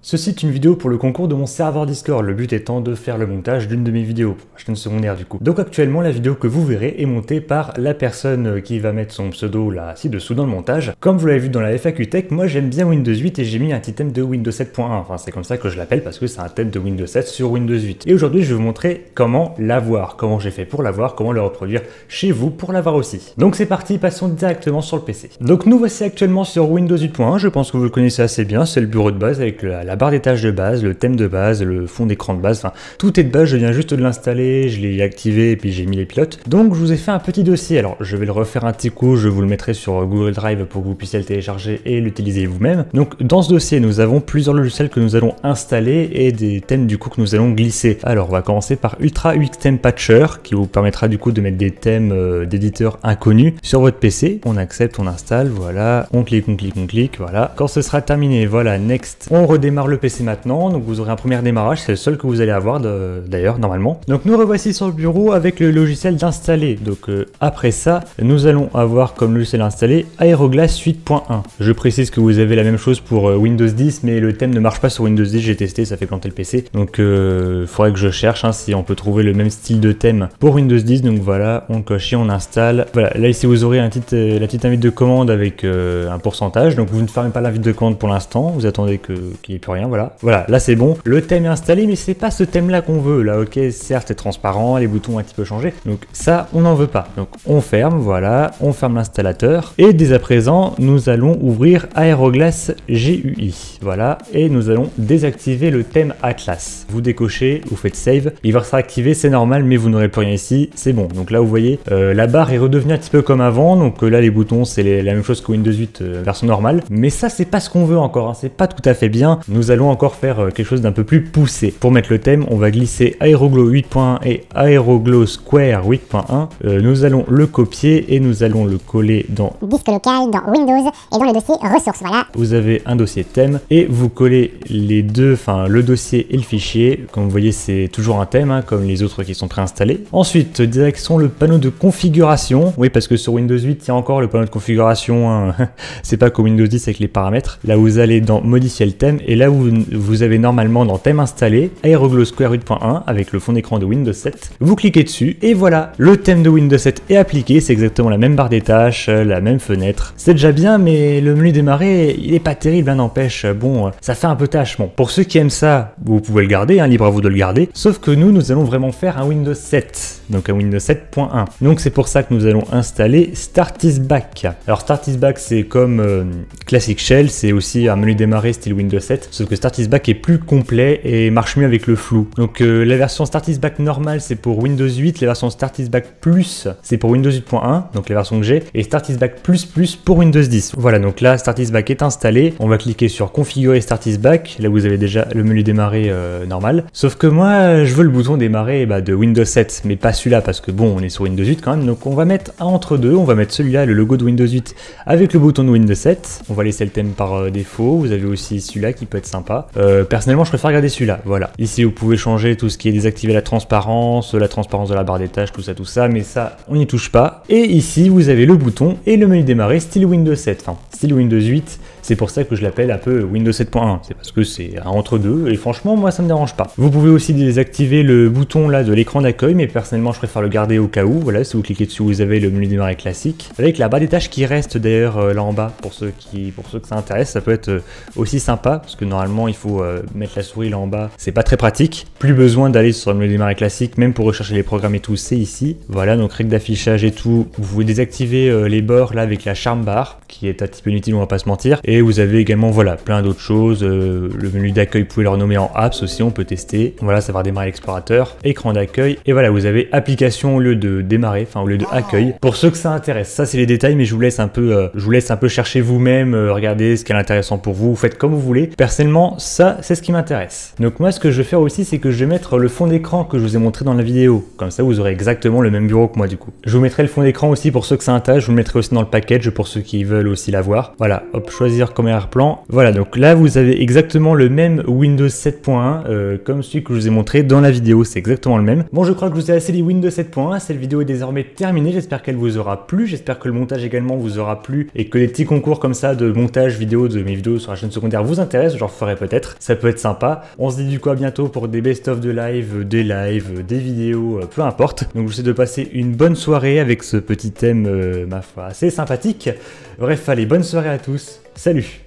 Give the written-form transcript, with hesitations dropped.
Ceci est une vidéo pour le concours de mon serveur Discord, le but étant de faire le montage d'une de mes vidéos, pour la chaîne secondaire du coup. Donc actuellement la vidéo que vous verrez est montée par la personne qui va mettre son pseudo là ci-dessous dans le montage. Comme vous l'avez vu dans la FAQ Tech, moi j'aime bien Windows 8 et j'ai mis un petit thème de Windows 7.1, enfin c'est comme ça que je l'appelle parce que c'est un thème de Windows 7 sur Windows 8. Et aujourd'hui je vais vous montrer comment l'avoir, comment j'ai fait pour l'avoir, comment le reproduire chez vous pour l'avoir aussi. Donc c'est parti, passons directement sur le PC. Donc nous voici actuellement sur Windows 8.1, je pense que vous le connaissez assez bien, c'est le bureau de base avec la barre des tâches de base, le thème de base, le fond d'écran de base, enfin tout est de base, je viens juste de l'installer, je l'ai activé et puis j'ai mis les pilotes. Donc je vous ai fait un petit dossier, alors je vais le refaire un petit coup, je vous le mettrai sur Google Drive pour que vous puissiez le télécharger et l'utiliser vous-même. Donc dans ce dossier nous avons plusieurs logiciels que nous allons installer et des thèmes du coup que nous allons glisser. Alors on va commencer par Ultra UX Theme Patcher qui vous permettra du coup de mettre des thèmes d'éditeurs inconnus sur votre PC. On accepte, on installe, voilà, on clique, voilà. Quand ce sera terminé, voilà, next. On redémarre le PC maintenant, donc vous aurez un premier démarrage, c'est le seul que vous allez avoir d'ailleurs normalement. Donc nous revoici sur le bureau avec le logiciel d'installer. Donc après ça, nous allons avoir comme logiciel installé Aeroglass 8.1. Je précise que vous avez la même chose pour Windows 10, mais le thème ne marche pas sur Windows 10, j'ai testé, ça fait planter le PC. Donc il faudrait que je cherche si on peut trouver le même style de thème pour Windows 10. Donc voilà, on coche et on installe. Voilà, là ici vous aurez la petite invite de commande avec un pourcentage. Donc vous ne fermez pas l'invite de commande pour l'instant, vous attendez qu'il n'y ait plus rien, voilà. Voilà, là c'est bon, le thème est installé, mais c'est pas ce thème là qu'on veut. Là ok, certes c'est transparent, les boutons ont un petit peu changé, donc ça on n'en veut pas. Donc on ferme, voilà, on ferme l'installateur, et dès à présent nous allons ouvrir Aeroglass GUI, voilà, et nous allons désactiver le thème Atlas. Vous décochez, vous faites save, il va se réactiver, c'est normal, mais vous n'aurez plus rien ici, c'est bon. Donc là vous voyez, la barre est redevenue un petit peu comme avant, donc là les boutons c'est la même chose que Windows 8 version normale, mais ça c'est pas ce qu'on veut encore, hein. C'est pas tout à fait bien, nous allons encore faire quelque chose d'un peu plus poussé. Pour mettre le thème, on va glisser Aeroglow 8.1 et Aeroglow Square 8.1, nous allons le copier et nous allons le coller dans disque local, dans Windows et dans le dossier ressources, voilà. Vous avez un dossier thème et vous collez les deux, enfin le dossier et le fichier. Comme vous voyez c'est toujours un thème, hein, comme les autres qui sont préinstallés. Ensuite direction le panneau de configuration, oui parce que sur Windows 8 il y a encore le panneau de configuration, hein. C'est pas comme Windows 10 avec les paramètres. Là vous allez dans modifier le thème et là vous avez normalement dans thème installé Aeroglow Square 8.1 avec le fond d'écran de Windows 7. Vous cliquez dessus et voilà, le thème de Windows 7 est appliqué, c'est exactement la même barre des tâches, la même fenêtre. C'est déjà bien, mais le menu démarrer il est pas terrible, hein, n'empêche, bon ça fait un peu tâche. Bon, pour ceux qui aiment ça, vous pouvez le garder, hein, libre à vous de le garder, sauf que nous allons vraiment faire un Windows 7, donc un Windows 7.1. Donc c'est pour ça que nous allons installer Start-is-Back. Alors Start-is-Back c'est comme Classic Shell, c'est aussi un menu démarrer style Windows 7, sauf que Start-is-Back est plus complet et marche mieux avec le flou. Donc la version Start-is-Back normale c'est pour Windows 8, la version Start-is-Back Plus c'est pour Windows 8.1, donc la version que j'ai, et Start-is-Back Plus pour Windows 10. Voilà, donc là Start-is-Back est installé, on va cliquer sur configurer Start-is-Back, là vous avez déjà le menu démarrer normal, sauf que moi je veux le bouton démarrer de Windows 7, mais pas celui-là parce que bon on est sur Windows 8 quand même, donc on va mettre un entre deux, on va mettre celui-là, le logo de Windows 8 avec le bouton de Windows 7, on va laisser le thème par défaut, vous avez aussi celui-là qui peut être sympa, personnellement je préfère garder celui-là, voilà. Ici vous pouvez changer tout ce qui est désactiver la transparence de la barre des tâches, tout ça, mais ça on n'y touche pas, et ici vous avez le bouton et le menu démarrer style Windows 7, enfin style Windows 8, c'est pour ça que je l'appelle un peu Windows 7.1, c'est parce que c'est un entre deux, et franchement moi ça me dérange pas. Vous pouvez aussi désactiver le bouton là de l'écran d'accueil, mais personnellement je préfère le garder au cas où, voilà, si vous cliquez dessus vous avez le menu démarrer classique, avec la barre des tâches qui reste d'ailleurs là en bas, pour ceux que ça intéresse, ça peut être aussi sympa, parce que normalement il faut mettre la souris là en bas, c'est pas très pratique, plus besoin d'aller sur le menu démarrer classique, même pour rechercher les programmes et tout, c'est ici, voilà, donc règle d'affichage et tout, vous pouvez désactiver les bords là avec la charm bar, qui est un petit peu inutile on va pas se mentir, et vous avez également voilà plein d'autres choses, le menu d'accueil vous pouvez le renommer en apps aussi, on peut tester, voilà ça va démarrer l'explorateur, écran d'accueil, et voilà vous avez application au lieu de démarrer, enfin au lieu de accueil, pour ceux que ça intéresse. Ça c'est les détails, mais je vous laisse un peu chercher vous-même, regardez ce qui est intéressant pour vous, faites comme vous voulez. Personnellement ça c'est ce qui m'intéresse. Donc moi ce que je vais faire aussi c'est que je vais mettre le fond d'écran que je vous ai montré dans la vidéo, comme ça vous aurez exactement le même bureau que moi du coup. Je vous mettrai le fond d'écran aussi pour ceux que ça intéresse, je vous le mettrai aussi dans le package pour ceux qui veulent aussi l'avoir. Voilà, hop, choisir plusieurs comme arrière-plan. Voilà, donc là vous avez exactement le même Windows 7.1 comme celui que je vous ai montré dans la vidéo, c'est exactement le même. Bon, je crois que je vous ai assez dit Windows 7.1, cette vidéo est désormais terminée, j'espère qu'elle vous aura plu, j'espère que le montage également vous aura plu et que les petits concours comme ça de montage vidéo de mes vidéos sur la chaîne secondaire vous intéressent, j'en referai peut-être, ça peut être sympa. On se dit du coup à bientôt pour des best-of de live, des vidéos, peu importe. Donc je vous souhaite de passer une bonne soirée avec ce petit thème, ma foi, assez sympathique. Bref, allez, bonne soirée à tous, salut!